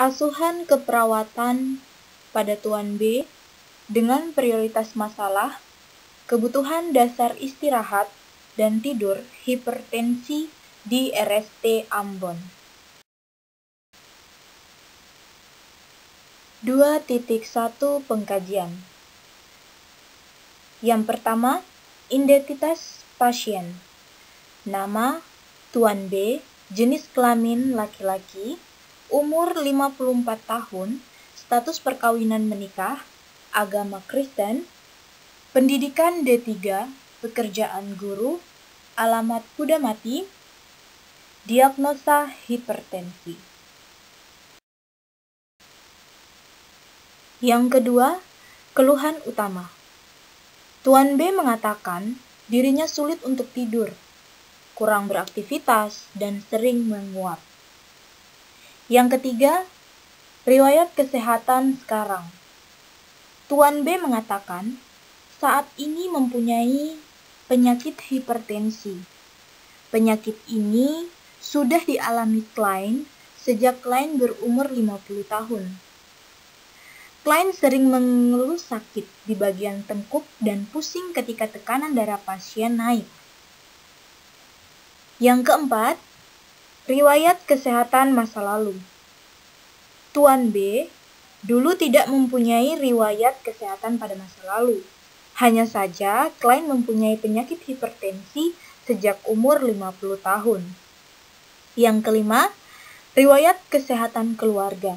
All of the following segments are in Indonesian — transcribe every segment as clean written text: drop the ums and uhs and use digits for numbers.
Asuhan keperawatan pada Tuan B dengan prioritas masalah, kebutuhan dasar istirahat dan tidur hipertensi di RST Ambon. 2.1 Pengkajian. Yang pertama, identitas pasien. Nama Tuan B, jenis kelamin laki-laki, umur 54 tahun, status perkawinan menikah, agama Kristen, pendidikan D3, pekerjaan guru, alamat Kudamati, diagnosa hipertensi. Yang kedua, keluhan utama. Tuan B mengatakan dirinya sulit untuk tidur, kurang beraktivitas, dan sering menguap. Yang ketiga, riwayat kesehatan sekarang. Tuan B mengatakan saat ini mempunyai penyakit hipertensi. Penyakit ini sudah dialami klien sejak klien berumur 50 tahun. Klien sering mengeluh sakit di bagian tengkuk dan pusing ketika tekanan darah pasien naik. Yang keempat, riwayat kesehatan masa lalu. Tuan B dulu tidak mempunyai riwayat kesehatan pada masa lalu. Hanya saja klien mempunyai penyakit hipertensi sejak umur 50 tahun. Yang kelima, riwayat kesehatan keluarga.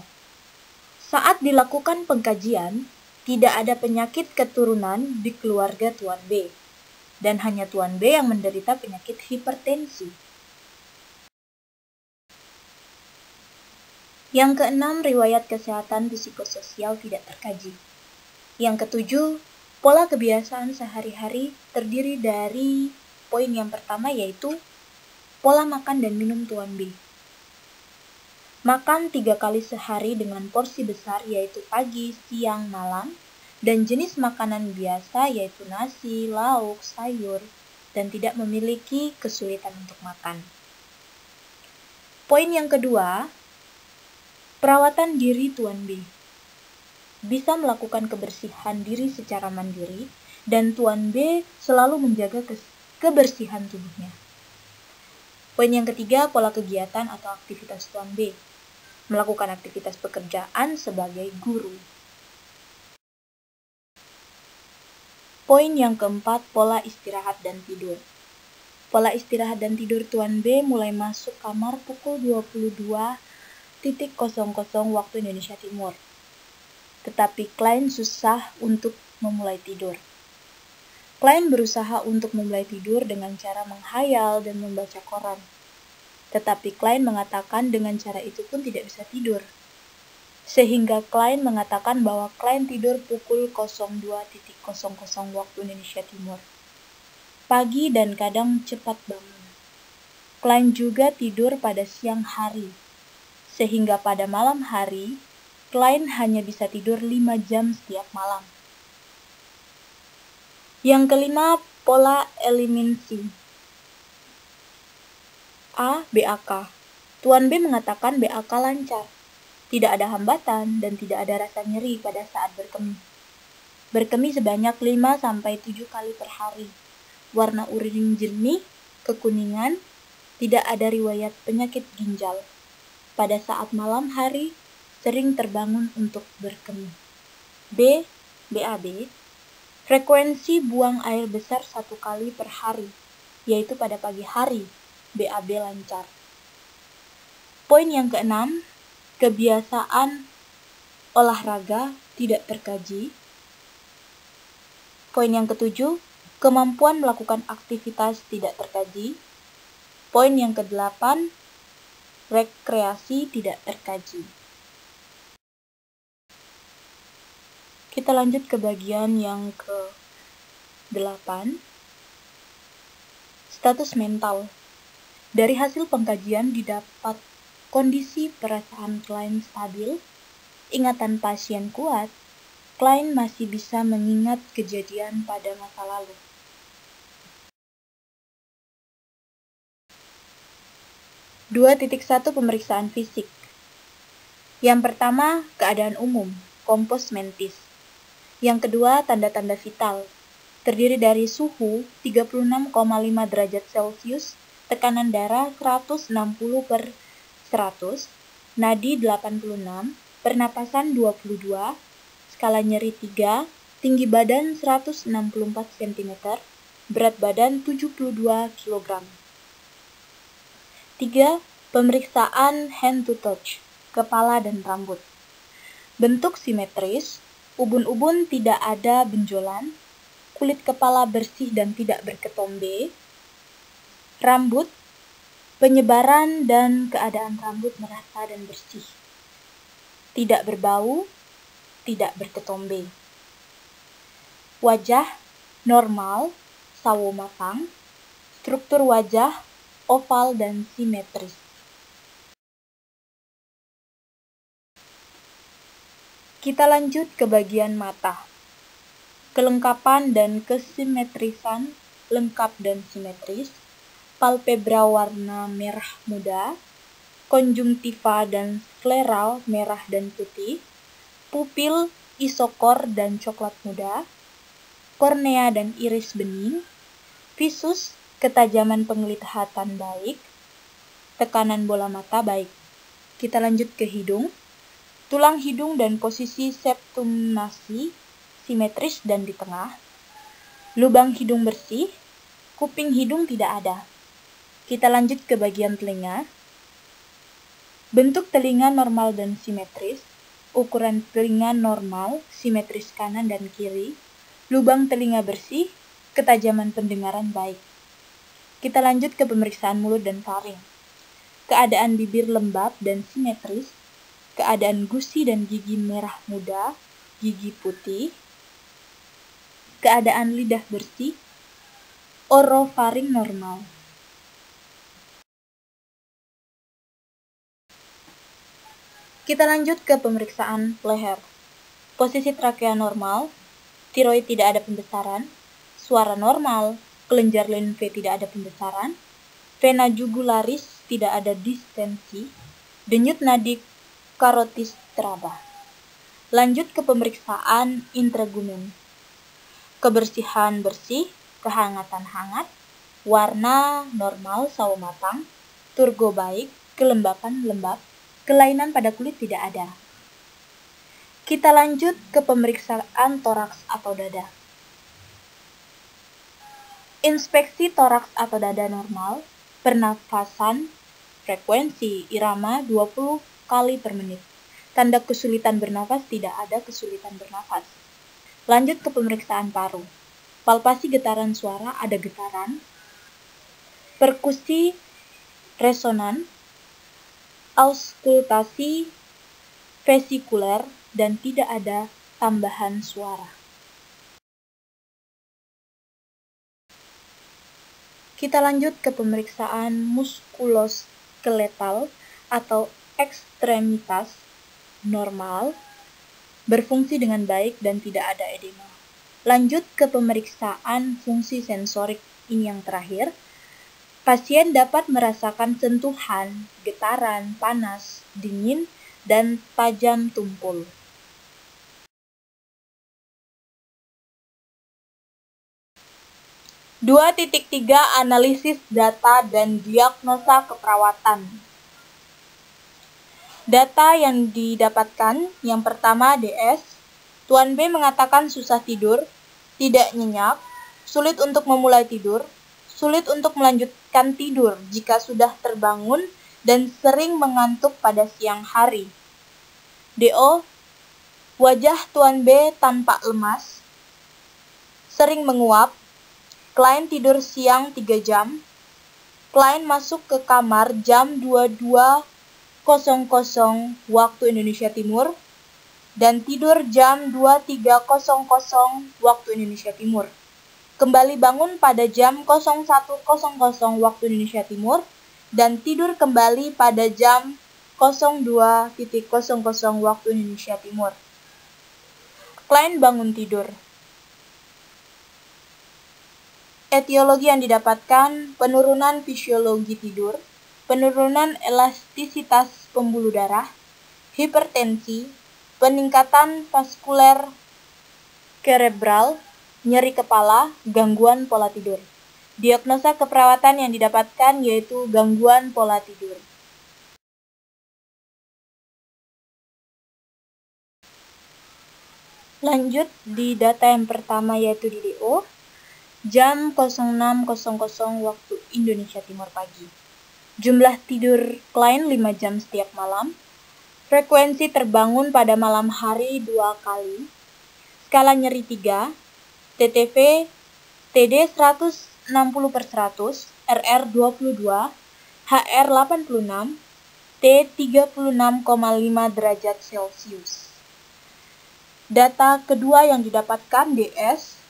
Saat dilakukan pengkajian, tidak ada penyakit keturunan di keluarga Tuan B, dan hanya Tuan B yang menderita penyakit hipertensi. Yang keenam, riwayat kesehatan psikososial tidak terkaji. Yang ketujuh, pola kebiasaan sehari-hari terdiri dari poin yang pertama yaitu pola makan dan minum Tuan B. Makan 3 kali sehari dengan porsi besar yaitu pagi, siang, malam, dan jenis makanan biasa yaitu nasi, lauk, sayur, dan tidak memiliki kesulitan untuk makan. Poin yang kedua, perawatan diri Tuan B. Bisa melakukan kebersihan diri secara mandiri, dan Tuan B selalu menjaga kebersihan tubuhnya. Poin yang ketiga, pola kegiatan atau aktivitas Tuan B. Melakukan aktivitas pekerjaan sebagai guru. Poin yang keempat, pola istirahat dan tidur. Pola istirahat dan tidur Tuan B mulai masuk kamar pukul 22.00 waktu Indonesia Timur. Tetapi klien susah untuk memulai tidur. Klien berusaha untuk memulai tidur dengan cara menghayal dan membaca koran. Tetapi klien mengatakan dengan cara itu pun tidak bisa tidur. Sehingga klien mengatakan bahwa klien tidur pukul 02.00 waktu Indonesia Timur. Pagi dan kadang cepat bangun. Klien juga tidur pada siang hari. Sehingga pada malam hari, klien hanya bisa tidur 5 jam setiap malam. Yang kelima, pola eliminasi. A. BAK. Tuan B mengatakan BAK lancar, tidak ada hambatan dan tidak ada rasa nyeri pada saat berkemih. Berkemih sebanyak 5-7 kali per hari. Warna urin jernih, kekuningan, tidak ada riwayat penyakit ginjal. Pada saat malam hari, sering terbangun untuk berkemih. B. BAB. Frekuensi buang air besar 1 kali per hari, yaitu pada pagi hari. BAB lancar. Poin yang keenam, kebiasaan olahraga tidak terkaji. Poin yang ketujuh, kemampuan melakukan aktivitas tidak terkaji. Poin yang kedelapan, rekreasi tidak terkaji. Kita lanjut ke bagian yang ke-8, status mental. Dari hasil pengkajian didapat kondisi perasaan klien stabil, ingatan pasien kuat, klien masih bisa mengingat kejadian pada masa lalu. (2.1 Pemeriksaan fisik). Yang pertama, keadaan umum, kompos mentis. Yang kedua, tanda-tanda vital, terdiri dari suhu 36,5 derajat Celcius, tekanan darah 160/100, nadi 86, pernapasan 22, skala nyeri 3, tinggi badan 164 cm, berat badan 72 kg. 3. Pemeriksaan hand to touch, kepala dan rambut. Bentuk simetris, ubun-ubun tidak ada benjolan, kulit kepala bersih dan tidak berketombe, rambut, penyebaran dan keadaan rambut merata dan bersih, tidak berbau, tidak berketombe. Wajah, normal, sawo matang, struktur wajah, oval dan simetris. Kita lanjut ke bagian mata. Kelengkapan dan kesimetrisan lengkap dan simetris, palpebra warna merah muda, konjungtiva dan skleral merah dan putih, pupil isokor dan coklat muda, kornea dan iris bening, visus ketajaman penglihatan baik, tekanan bola mata baik. Kita lanjut ke hidung. Tulang hidung dan posisi septum nasi simetris dan di tengah. Lubang hidung bersih, kuping hidung tidak ada. Kita lanjut ke bagian telinga. Bentuk telinga normal dan simetris. Ukuran telinga normal, simetris kanan dan kiri. Lubang telinga bersih, ketajaman pendengaran baik. Kita lanjut ke pemeriksaan mulut dan faring. Keadaan bibir lembab dan simetris. Keadaan gusi dan gigi merah muda, gigi putih, keadaan lidah bersih, orofaring normal. Kita lanjut ke pemeriksaan leher. Posisi trakea normal, tiroid tidak ada pembesaran, suara normal, kelenjar limfe tidak ada pembesaran, vena jugularis tidak ada distensi, denyut nadi karotis teraba. Lanjut ke pemeriksaan intragumen. Kebersihan bersih, kehangatan hangat, warna normal sawo matang, turgo baik, kelembapan lembab, kelainan pada kulit tidak ada. Kita lanjut ke pemeriksaan toraks atau dada. Inspeksi toraks atau dada normal, pernafasan, frekuensi irama 20 kali per menit. Tanda kesulitan bernafas, tidak ada kesulitan bernafas. Lanjut ke pemeriksaan paru. Palpasi getaran suara, ada getaran. Perkusi resonan, auskultasi vesikuler, dan tidak ada tambahan suara. Kita lanjut ke pemeriksaan muskuloskeletal atau ekstremitas normal, berfungsi dengan baik dan tidak ada edema. Lanjut ke pemeriksaan fungsi sensorik, ini yang terakhir. Pasien dapat merasakan sentuhan, getaran, panas, dingin, dan tajam tumpul. Dua titik 3 analisis data dan diagnosa keperawatan. Data yang didapatkan, yang pertama DS, Tuan B mengatakan susah tidur, tidak nyenyak, sulit untuk memulai tidur, sulit untuk melanjutkan tidur jika sudah terbangun, dan sering mengantuk pada siang hari. DO, wajah Tuan B tampak lemas, sering menguap, klien tidur siang 3 jam, klien masuk ke kamar jam 22.00 waktu Indonesia Timur, dan tidur jam 23.00 waktu Indonesia Timur. Kembali bangun pada jam 01.00 waktu Indonesia Timur, dan tidur kembali pada jam 02.00 waktu Indonesia Timur. Klien bangun tidur. Etiologi yang didapatkan, penurunan fisiologi tidur, penurunan elastisitas pembuluh darah, hipertensi, peningkatan vaskuler cerebral, nyeri kepala, gangguan pola tidur. Diagnosa keperawatan yang didapatkan yaitu gangguan pola tidur. Lanjut di data yang pertama yaitu DDO, jam 06.00 waktu Indonesia Timur pagi. Jumlah tidur klien 5 jam setiap malam. Frekuensi terbangun pada malam hari 2 kali. Skala nyeri 3. TTV TD 160/100, RR 22, HR 86, T 36,5 derajat Celcius. Data kedua yang didapatkan DS,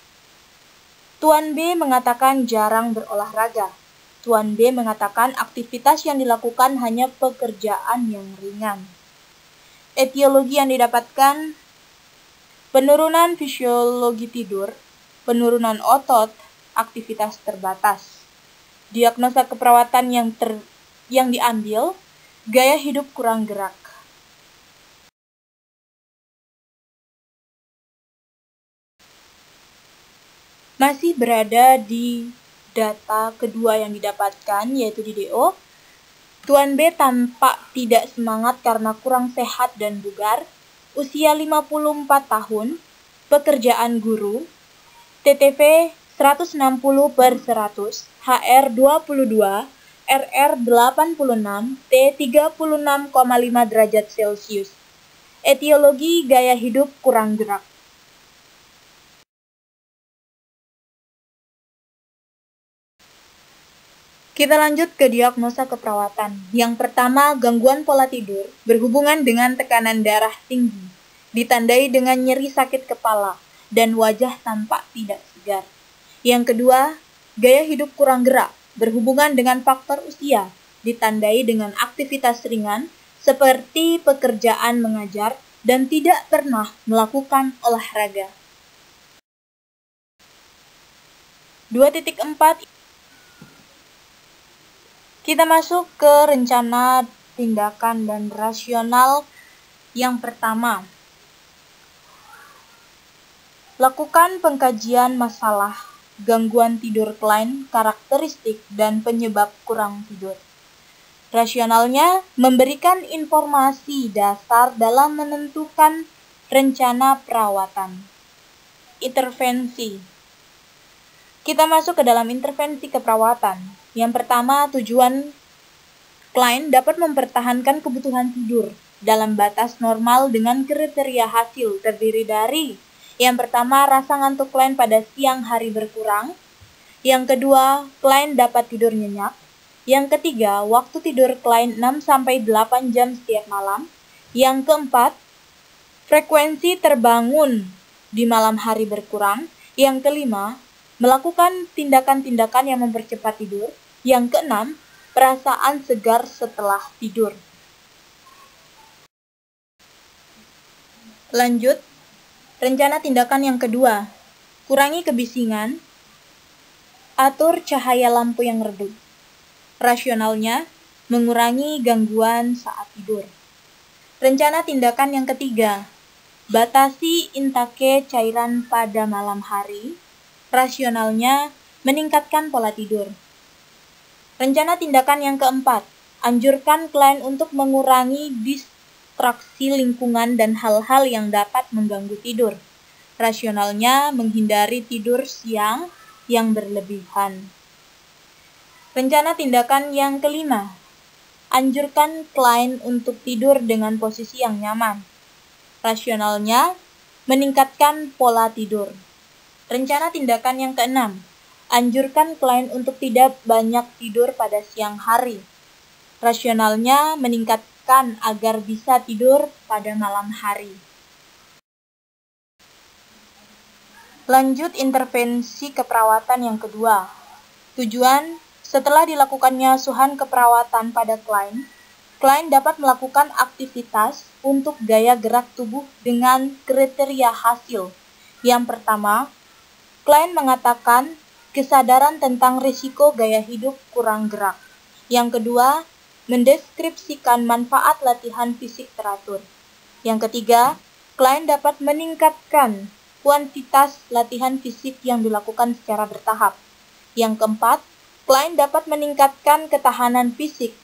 Tuan B mengatakan jarang berolahraga. Tuan B mengatakan aktivitas yang dilakukan hanya pekerjaan yang ringan. Etiologi yang didapatkan, penurunan fisiologi tidur, penurunan otot, aktivitas terbatas. Diagnosa keperawatan yang diambil, gaya hidup kurang gerak. Masih berada di data kedua yang didapatkan, yaitu DDO. Tuan B tampak tidak semangat karena kurang sehat dan bugar. Usia 54 tahun, pekerjaan guru, TTV 160/100, HR 22, RR 86, T 36,5 derajat Celcius. Etiologi gaya hidup kurang gerak. Kita lanjut ke diagnosa keperawatan. Yang pertama, gangguan pola tidur berhubungan dengan tekanan darah tinggi, ditandai dengan nyeri sakit kepala, dan wajah tampak tidak segar. Yang kedua, gaya hidup kurang gerak berhubungan dengan faktor usia, ditandai dengan aktivitas ringan seperti pekerjaan mengajar dan tidak pernah melakukan olahraga. 2.4, kita masuk ke rencana tindakan dan rasional. Yang pertama, lakukan pengkajian masalah gangguan tidur klien, karakteristik, dan penyebab kurang tidur. Rasionalnya memberikan informasi dasar dalam menentukan rencana perawatan. Intervensi. Kita masuk ke dalam intervensi keperawatan. Yang pertama, tujuan klien dapat mempertahankan kebutuhan tidur dalam batas normal dengan kriteria hasil terdiri dari: yang pertama, rasa ngantuk klien pada siang hari berkurang. Yang kedua, klien dapat tidur nyenyak. Yang ketiga, waktu tidur klien 6-8 jam setiap malam. Yang keempat, frekuensi terbangun di malam hari berkurang. Yang kelima, melakukan tindakan-tindakan yang mempercepat tidur. Yang keenam, perasaan segar setelah tidur. Lanjut, rencana tindakan yang kedua, kurangi kebisingan, atur cahaya lampu yang redup. Rasionalnya, mengurangi gangguan saat tidur. Rencana tindakan yang ketiga, batasi intake cairan pada malam hari. Rasionalnya, meningkatkan pola tidur. Rencana tindakan yang keempat, anjurkan klien untuk mengurangi distraksi lingkungan dan hal-hal yang dapat mengganggu tidur. Rasionalnya, menghindari tidur siang yang berlebihan. Rencana tindakan yang kelima, anjurkan klien untuk tidur dengan posisi yang nyaman. Rasionalnya, meningkatkan pola tidur. Rencana tindakan yang keenam, anjurkan klien untuk tidak banyak tidur pada siang hari. Rasionalnya meningkatkan agar bisa tidur pada malam hari. Lanjut intervensi keperawatan yang kedua. Tujuan, setelah dilakukannya asuhan keperawatan pada klien dapat melakukan aktivitas untuk gaya gerak tubuh dengan kriteria hasil. Yang pertama, klien mengatakan kesadaran tentang risiko gaya hidup kurang gerak. Yang kedua, mendeskripsikan manfaat latihan fisik teratur. Yang ketiga, klien dapat meningkatkan kuantitas latihan fisik yang dilakukan secara bertahap. Yang keempat, klien dapat meningkatkan ketahanan fisik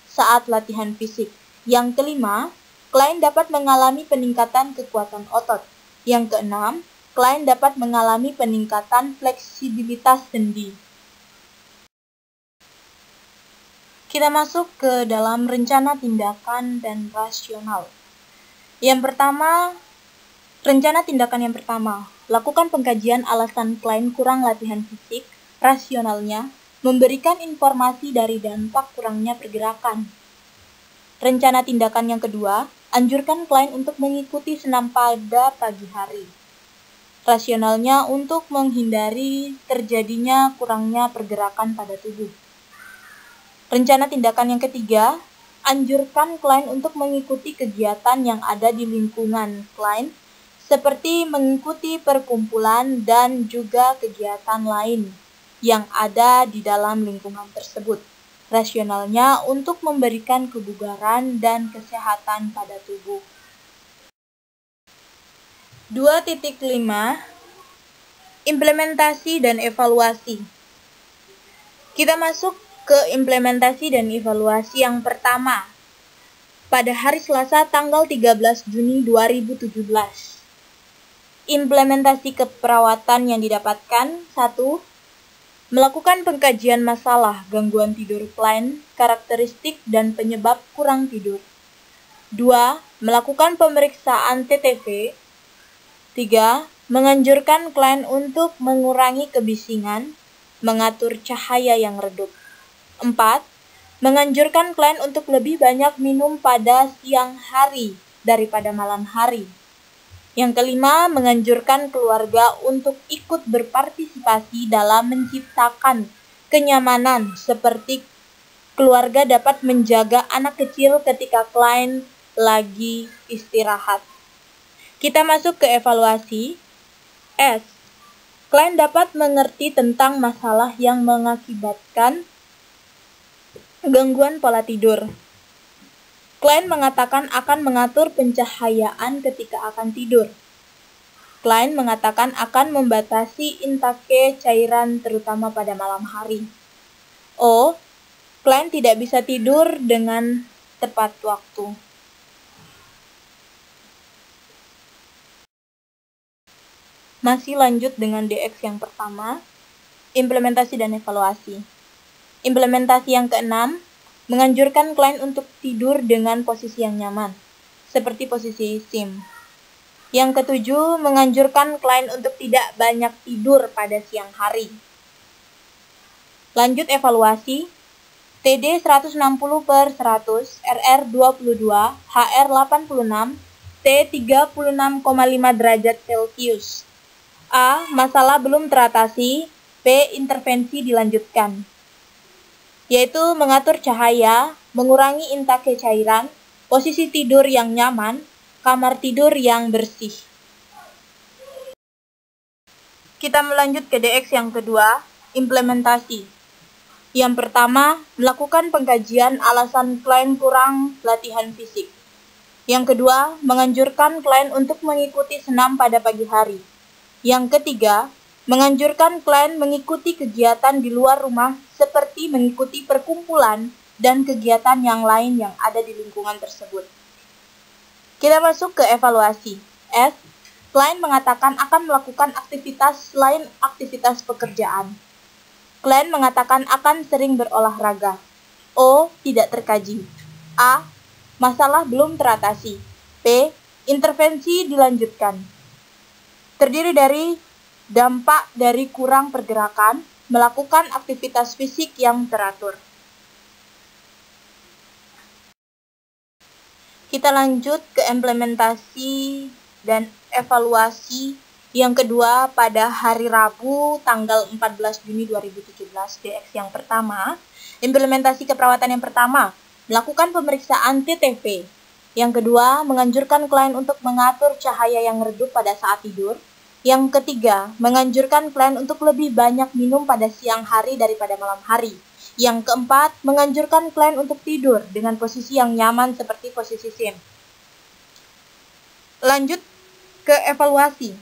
saat latihan fisik. Yang kelima, klien dapat mengalami peningkatan kekuatan otot. Yang keenam, klien dapat mengalami peningkatan fleksibilitas sendi. Kita masuk ke dalam rencana tindakan dan rasional. Yang pertama, rencana tindakan yang pertama, lakukan pengkajian alasan klien kurang latihan fisik, rasionalnya, memberikan informasi dari dampak kurangnya pergerakan. Rencana tindakan yang kedua, anjurkan klien untuk mengikuti senam pada pagi hari. Rasionalnya untuk menghindari terjadinya kurangnya pergerakan pada tubuh. Rencana tindakan yang ketiga, anjurkan klien untuk mengikuti kegiatan yang ada di lingkungan klien, seperti mengikuti perkumpulan dan juga kegiatan lain yang ada di dalam lingkungan tersebut. Rasionalnya untuk memberikan kebugaran dan kesehatan pada tubuh. 2.5 Implementasi dan evaluasi. Kita masuk ke implementasi dan evaluasi yang pertama. Pada hari Selasa tanggal 13 Juni 2017. Implementasi keperawatan yang didapatkan: 1. Melakukan pengkajian masalah gangguan tidur klien, karakteristik dan penyebab kurang tidur. 2. Melakukan pemeriksaan TTV. 3. Menganjurkan klien untuk mengurangi kebisingan, mengatur cahaya yang redup. 4. Menganjurkan klien untuk lebih banyak minum pada siang hari daripada malam hari. Yang kelima, menganjurkan keluarga untuk ikut berpartisipasi dalam menciptakan kenyamanan, seperti keluarga dapat menjaga anak kecil ketika klien lagi istirahat. Kita masuk ke evaluasi. S. Klien dapat mengerti tentang masalah yang mengakibatkan gangguan pola tidur. Klien mengatakan akan mengatur pencahayaan ketika akan tidur. Klien mengatakan akan membatasi intake cairan terutama pada malam hari. O. Klien tidak bisa tidur dengan tepat waktu. Masih lanjut dengan DX yang pertama, implementasi dan evaluasi. Implementasi yang keenam, menganjurkan klien untuk tidur dengan posisi yang nyaman, seperti posisi SIM. Yang ketujuh, menganjurkan klien untuk tidak banyak tidur pada siang hari. Lanjut evaluasi, TD 160/100, RR 22, HR 86, T 36,5 derajat Celcius. A. Masalah belum teratasi. B. Intervensi dilanjutkan, yaitu mengatur cahaya, mengurangi intake cairan, posisi tidur yang nyaman, kamar tidur yang bersih. Kita melanjut ke DX yang kedua, implementasi. Yang pertama, melakukan pengkajian alasan klien kurang latihan fisik. Yang kedua, menganjurkan klien untuk mengikuti senam pada pagi hari. Yang ketiga, menganjurkan klien mengikuti kegiatan di luar rumah seperti mengikuti perkumpulan dan kegiatan yang lain yang ada di lingkungan tersebut. Kita masuk ke evaluasi. S. Klien mengatakan akan melakukan aktivitas selain aktivitas pekerjaan. Klien mengatakan akan sering berolahraga. O. Tidak terkaji. A. Masalah belum teratasi. P. Intervensi dilanjutkan. Terdiri dari dampak dari kurang pergerakan, melakukan aktivitas fisik yang teratur. Kita lanjut ke implementasi dan evaluasi yang kedua pada hari Rabu tanggal 14 Juni 2017. DX yang pertama, implementasi keperawatan yang pertama, melakukan pemeriksaan TTV. Yang kedua, menganjurkan klien untuk mengatur cahaya yang redup pada saat tidur. Yang ketiga, menganjurkan klien untuk lebih banyak minum pada siang hari daripada malam hari. Yang keempat, menganjurkan klien untuk tidur dengan posisi yang nyaman seperti posisi SIM. Lanjut ke evaluasi.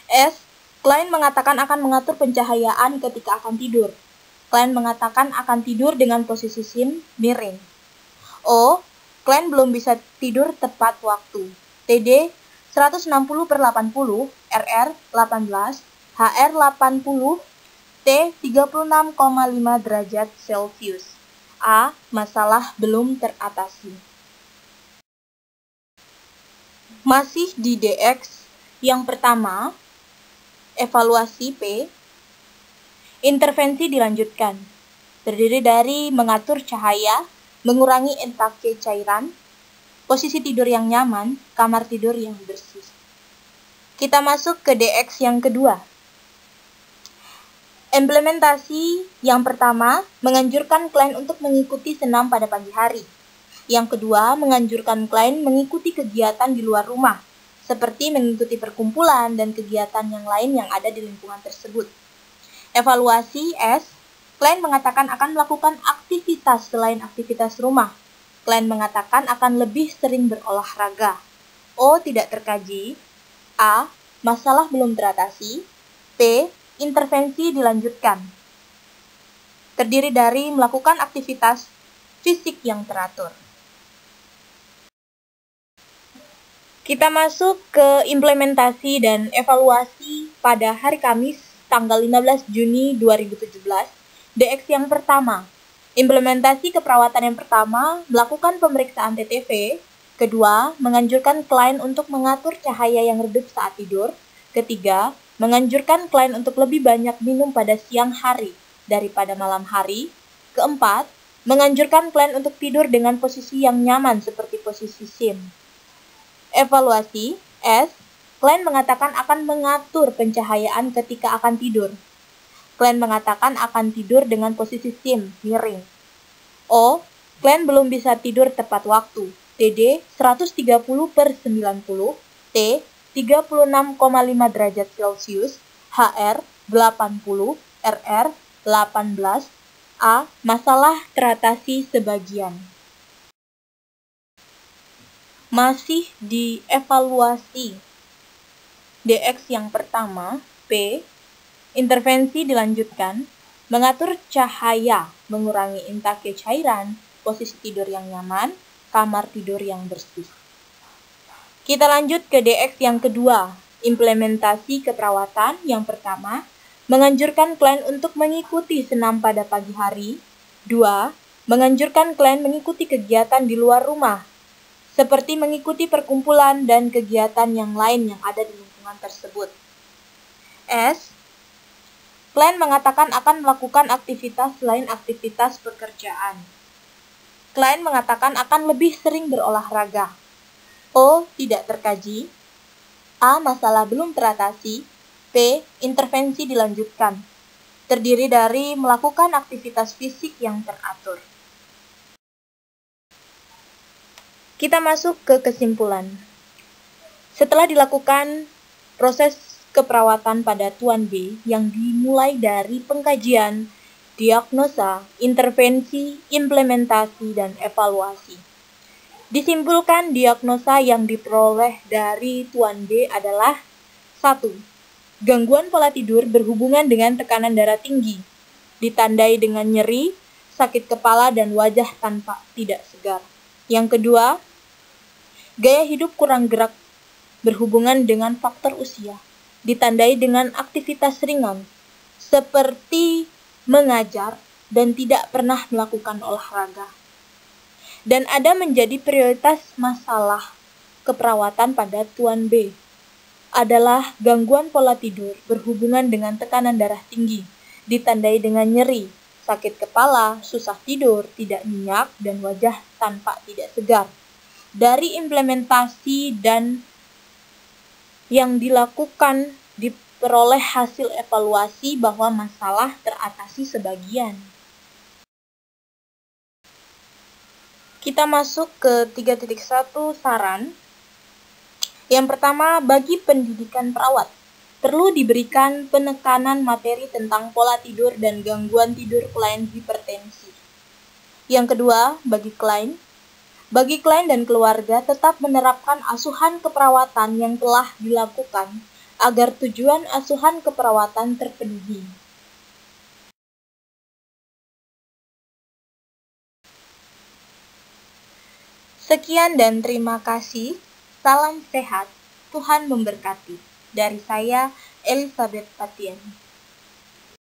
S. Klien mengatakan akan mengatur pencahayaan ketika akan tidur. Klien mengatakan akan tidur dengan posisi SIM miring. O. Klien belum bisa tidur tepat waktu. TD 160/80, RR 18, HR 80, T 36,5 derajat Celcius. A. Masalah belum teratasi. Masih di DX yang pertama, evaluasi P. Intervensi dilanjutkan. Terdiri dari mengatur cahaya, mengurangi intake cairan, posisi tidur yang nyaman, kamar tidur yang bersih. Kita masuk ke DX yang kedua. Implementasi yang pertama, menganjurkan klien untuk mengikuti senam pada pagi hari. Yang kedua, menganjurkan klien mengikuti kegiatan di luar rumah, seperti mengikuti perkumpulan dan kegiatan yang lain yang ada di lingkungan tersebut. Evaluasi S, klien mengatakan akan melakukan aktivitas selain aktivitas rumah. Klien mengatakan akan lebih sering berolahraga. O, tidak terkaji. A, masalah belum teratasi. P, intervensi dilanjutkan. Terdiri dari melakukan aktivitas fisik yang teratur. Kita masuk ke implementasi dan evaluasi pada hari Kamis, tanggal 15 Juni 2017. DX yang pertama, implementasi keperawatan yang pertama, melakukan pemeriksaan TTV. Kedua, menganjurkan klien untuk mengatur cahaya yang redup saat tidur. Ketiga, menganjurkan klien untuk lebih banyak minum pada siang hari daripada malam hari. Keempat, menganjurkan klien untuk tidur dengan posisi yang nyaman seperti posisi SIM. Evaluasi S, klien mengatakan akan mengatur pencahayaan ketika akan tidur. Klien mengatakan akan tidur dengan posisi SIM miring. O, klien belum bisa tidur tepat waktu. TD 130/90, T 36,5 derajat Celcius, HR 80, RR 18, A. Masalah teratasi sebagian. Masih di evaluasi. DX yang pertama, P. Intervensi dilanjutkan, mengatur cahaya, mengurangi intake cairan, posisi tidur yang nyaman, kamar tidur yang bersih. Kita lanjut ke DX yang kedua, implementasi keperawatan yang pertama, menganjurkan klien untuk mengikuti senam pada pagi hari. 2. Menganjurkan klien mengikuti kegiatan di luar rumah, seperti mengikuti perkumpulan dan kegiatan yang lain yang ada di lingkungan tersebut. S. Klien mengatakan akan melakukan aktivitas selain aktivitas pekerjaan. Klien mengatakan akan lebih sering berolahraga. O. Tidak terkaji. A. Masalah belum teratasi. P. Intervensi dilanjutkan. Terdiri dari melakukan aktivitas fisik yang teratur. Kita masuk ke kesimpulan. Setelah dilakukan proses keperawatan pada Tuan B yang dimulai dari pengkajian, diagnosa, intervensi, implementasi, dan evaluasi. Disimpulkan diagnosa yang diperoleh dari Tuan B adalah 1. Gangguan pola tidur berhubungan dengan tekanan darah tinggi, ditandai dengan nyeri, sakit kepala, dan wajah tanpa tidak segar. Yang kedua, gaya hidup kurang gerak berhubungan dengan faktor usia, ditandai dengan aktivitas ringan, seperti mengajar dan tidak pernah melakukan olahraga. Dan ada menjadi prioritas masalah keperawatan pada Tuan B adalah gangguan pola tidur berhubungan dengan tekanan darah tinggi, ditandai dengan nyeri, sakit kepala, susah tidur, tidak nyenyak, dan wajah tanpa tidak segar. Dari implementasi dan yang dilakukan diperoleh hasil evaluasi bahwa masalah teratasi sebagian. Kita masuk ke 3.1 saran. Yang pertama, bagi pendidikan perawat. perlu diberikan penekanan materi tentang pola tidur dan gangguan tidur klien hipertensi. Yang kedua, bagi klien dan keluarga tetap menerapkan asuhan keperawatan yang telah dilakukan agar tujuan asuhan keperawatan terpenuhi. Sekian dan terima kasih. Salam sehat. Tuhan memberkati. Dari saya, Elizabeth Patian.